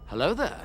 Hello there.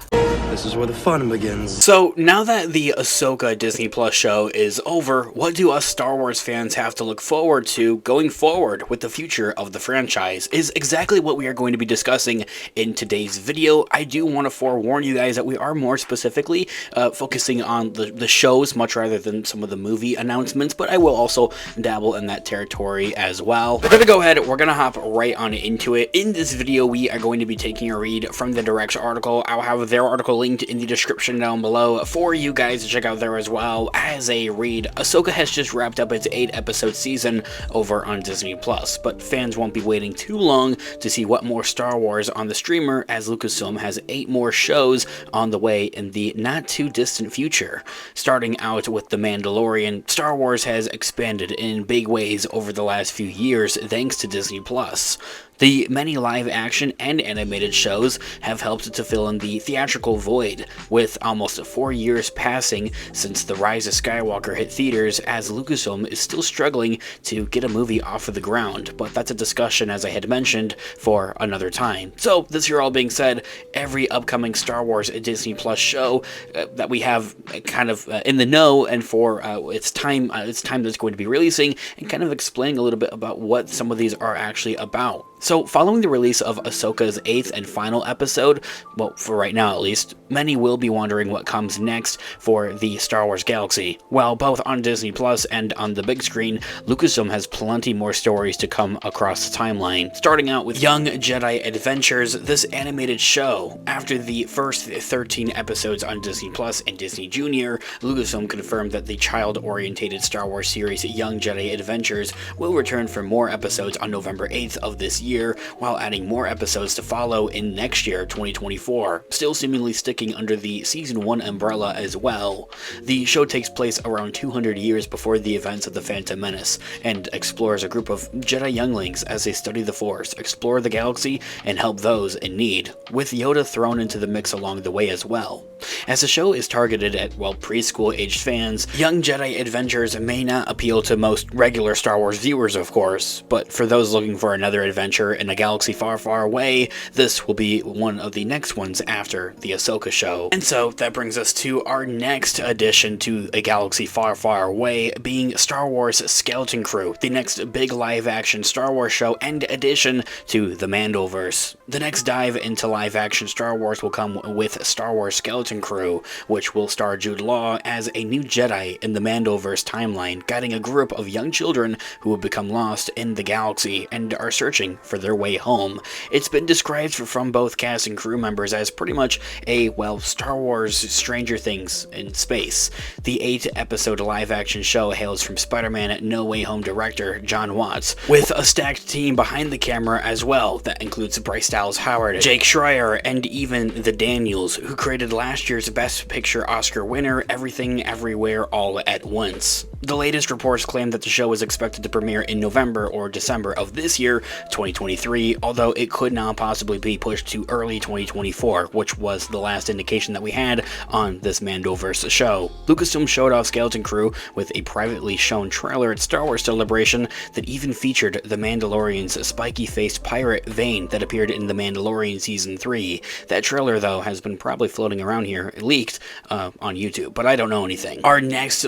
This is where the fun begins. So, now that the Ahsoka Disney Plus show is over, what do us Star Wars fans have to look forward to going forward with the future of the franchise is exactly what we are going to be discussing in today's video. I do want to forewarn you guys that we are more specifically focusing on the shows much rather than some of the movie announcements, but I will also dabble in that territory as well. We're going to go ahead, we're going to hop right on into it. In this video, we are going to be taking a read from the Direct's article. I'll have their article linked in the description down below for you guys to check out there as well. As a read, Ahsoka has just wrapped up its 8-episode season over on Disney Plus, but fans won't be waiting too long to see what more Star Wars on the streamer, as Lucasfilm has 8 more shows on the way in the not too distant future. Starting out with The Mandalorian, Star Wars has expanded in big ways over the last few years thanks to Disney Plus. The many live-action and animated shows have helped to fill in the theatrical void, with almost 4 years passing since The Rise of Skywalker hit theaters, as Lucasfilm is still struggling to get a movie off of the ground, but that's a discussion, as I had mentioned, for another time. So, this year all being said, every upcoming Star Wars Disney Plus show that we have kind of in the know, and for its time that's going to be releasing, and kind of explaining a little bit about what some of these are actually about. So, following the release of Ahsoka's 8th and final episode, well, for right now at least, many will be wondering what comes next for the Star Wars galaxy. While both on Disney Plus and on the big screen, Lucasfilm has plenty more stories to come across the timeline. Starting out with Young Jedi Adventures, this animated show. After the first 13 episodes on Disney Plus and Disney Junior, Lucasfilm confirmed that the child-orientated Star Wars series Young Jedi Adventures will return for more episodes on November 8th of this year, while adding more episodes to follow in next year, 2024, still seemingly sticking under the Season 1 umbrella as well. The show takes place around 200 years before the events of The Phantom Menace, and explores a group of Jedi younglings as they study the Force, explore the galaxy, and help those in need, with Yoda thrown into the mix along the way as well. As the show is targeted at, well, preschool-aged fans, Young Jedi Adventures may not appeal to most regular Star Wars viewers, of course, but for those looking for another adventure in a galaxy far, far away, this will be one of the next ones after the Ahsoka show. And so, that brings us to our next addition to a galaxy far, far away, being Star Wars Skeleton Crew, the next big live-action Star Wars show and addition to the Mandoverse. The next dive into live-action Star Wars will come with Star Wars Skeleton Crew, which will star Jude Law as a new Jedi in the Mandoverse timeline, guiding a group of young children who have become lost in the galaxy and are searching for their way home. It's been described from both cast and crew members as pretty much a, well, Star Wars Stranger Things in space. The 8-episode live-action show hails from Spider-Man No Way Home director Jon Watts, with a stacked team behind the camera as well that includes Bryce Dallas Howard, Jake Schreier, and even the Daniels, who created last year's Best Picture Oscar winner Everything Everywhere All at Once. The latest reports claim that the show is expected to premiere in November or December of this year, 2023, although it could now possibly be pushed to early 2024, which was the last indication that we had on this Mandoverse show. Lucasfilm showed off Skeleton Crew with a privately shown trailer at Star Wars Celebration that even featured the Mandalorian's spiky-faced pirate Vane that appeared in The Mandalorian Season 3. That trailer, though, has been probably floating around here, leaked on YouTube, but I don't know anything. Our next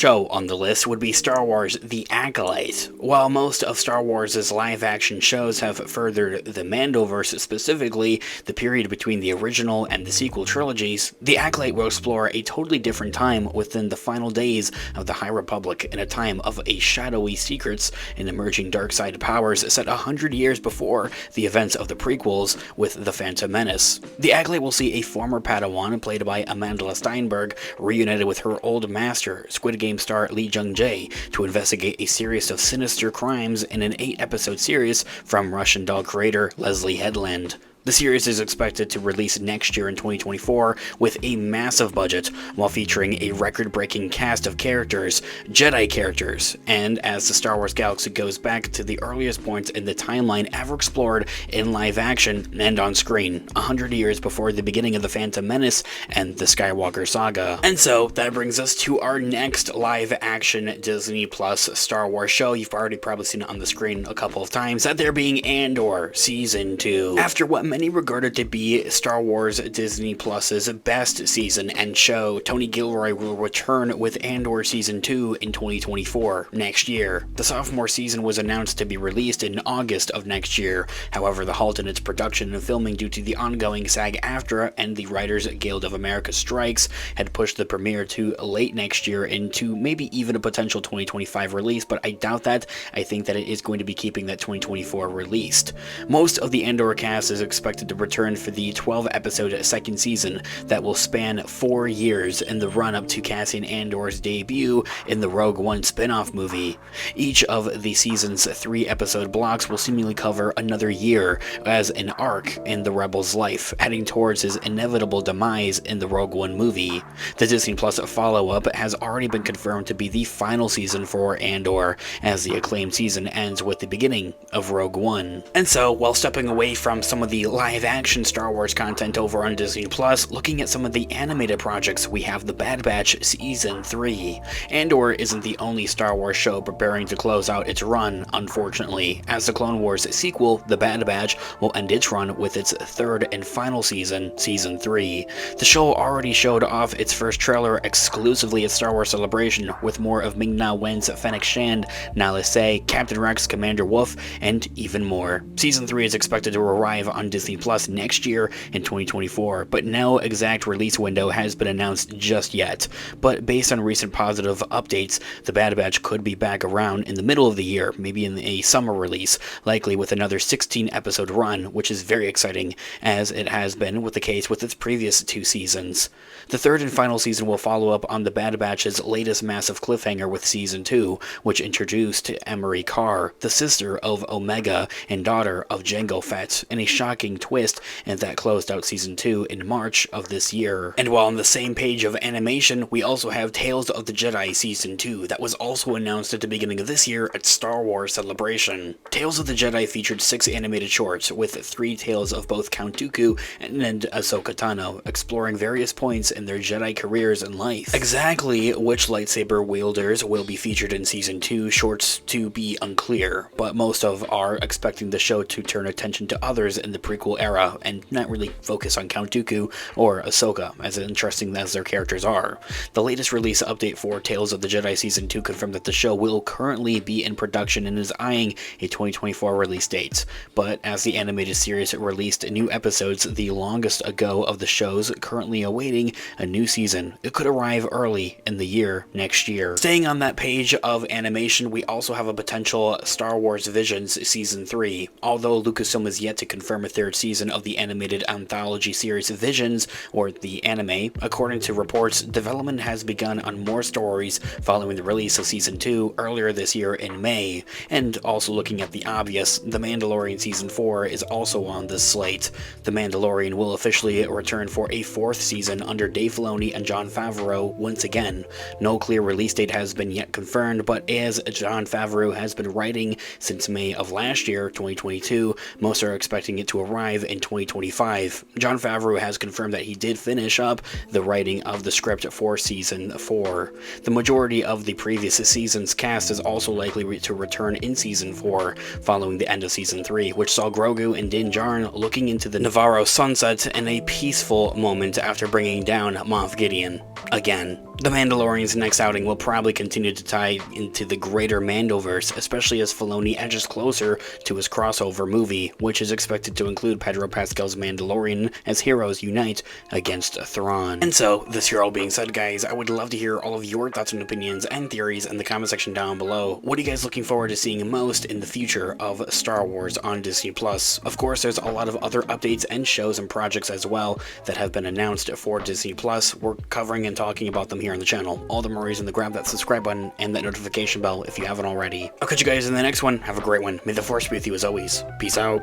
show on the list would be Star Wars The Acolyte. While most of Star Wars' live-action shows have furthered the Mandoverse, specifically the period between the original and the sequel trilogies, The Acolyte will explore a totally different time within the final days of the High Republic, in a time of shadowy secrets and emerging dark side powers set 100 years before the events of the prequels with The Phantom Menace. The Acolyte will see a former Padawan, played by Amandla Steinberg, reunited with her old master, Squid Game star Lee Jung-jae, to investigate a series of sinister crimes in an 8-episode series from Russian doll creator Leslie Headland. The series is expected to release next year in 2024 with a massive budget, while featuring a record-breaking cast of characters, Jedi characters, and as the Star Wars galaxy goes back to the earliest points in the timeline ever explored in live action and on screen, 100 years before the beginning of The Phantom Menace and the Skywalker saga. And so, that brings us to our next live-action Disney Plus Star Wars show. You've already probably seen it on the screen a couple of times, that there being Andor Season 2. After what many regard it to be Star Wars Disney Plus's best season and show, Tony Gilroy will return with Andor Season 2 in 2024, next year. The sophomore season was announced to be released in August of next year. However, the halt in its production and filming due to the ongoing SAG-AFTRA and the Writers Guild of America strikes had pushed the premiere to late next year into maybe even a potential 2025 release, but I doubt that. I think that it is going to be keeping that 2024 released. Most of the Andor cast is expected to return for the 12-episode second season that will span 4 years in the run-up to Cassian Andor's debut in the Rogue One spin-off movie. Each of the season's 3-episode blocks will seemingly cover another year as an arc in the Rebel's life, heading towards his inevitable demise in the Rogue One movie. The Disney Plus follow-up has already been confirmed to be the final season for Andor, as the acclaimed season ends with the beginning of Rogue One. And so, while stepping away from some of the live-action Star Wars content over on Disney Plus, looking at some of the animated projects, we have The Bad Batch Season 3. Andor isn't the only Star Wars show preparing to close out its run, unfortunately, as the Clone Wars sequel, The Bad Batch, will end its run with its third and final season, Season 3. The show already showed off its first trailer exclusively at Star Wars Celebration, with more of Ming-Na Wen's Fennec Shand, Nala Se, Captain Rex, Commander Wolffe, and even more. Season 3 is expected to arrive on Disney Plus next year in 2024, but no exact release window has been announced just yet. But based on recent positive updates, The Bad Batch could be back around in the middle of the year, maybe in a summer release, likely with another 16-episode run, which is very exciting, as it has been with the case with its previous 2 seasons. The third and final season will follow up on The Bad Batch's latest massive cliffhanger with Season 2, which introduced Emery Carr, the sister of Omega and daughter of Jango Fett, in a shocking twist, and that closed out Season 2 in March of this year. And while on the same page of animation, we also have Tales of the Jedi Season 2, that was also announced at the beginning of this year at Star Wars Celebration. Tales of the Jedi featured 6 animated shorts, with 3 tales of both Count Dooku and Ahsoka Tano, exploring various points in their Jedi careers and life. Exactly which lightsaber wielders will be featured in Season 2 shorts to be unclear, but most of are expecting the show to turn attention to others in the prequel era and not really focus on Count Dooku or Ahsoka, as interesting as their characters are. The latest release update for Tales of the Jedi Season 2 confirmed that the show will currently be in production and is eyeing a 2024 release date, but as the animated series released new episodes the longest ago of the shows currently awaiting a new season, it could arrive early in the year next year. Staying on that page of animation, we also have a potential Star Wars Visions Season 3. Although Lucasfilm is yet to confirm a third season of the animated anthology series Visions, or the anime, according to reports, development has begun on more stories following the release of Season 2 earlier this year in May. And also looking at the obvious, The Mandalorian Season 4 is also on this slate. The Mandalorian will officially return for a 4th season under Dave Filoni and Jon Favreau once again. No clear release date has been yet confirmed, but as Jon Favreau has been writing since May of last year, 2022, most are expecting it to arrive in 2025. Jon Favreau has confirmed that he did finish up the writing of the script for Season 4. The majority of the previous season's cast is also likely to return in Season 4, following the end of Season 3, which saw Grogu and Din Djarin looking into the Navarro sunset in a peaceful moment after bringing down Moff Gideon again. The Mandalorian's next outing will probably continue to tie into the greater Mandoverse, especially as Filoni edges closer to his crossover movie, which is expected to include Pedro Pascal's Mandalorian as heroes unite against Thrawn. And so, this year all being said, guys, I would love to hear all of your thoughts and opinions and theories in the comment section down below. What are you guys looking forward to seeing most in the future of Star Wars on Disney Plus? Of course, there's a lot of other updates and shows and projects as well that have been announced for Disney Plus. We're covering and talking about them here on the channel. All the more reason to grab that subscribe button and that notification bell if you haven't already. I'll catch you guys in the next one. Have a great one. May the Force be with you as always. Peace out.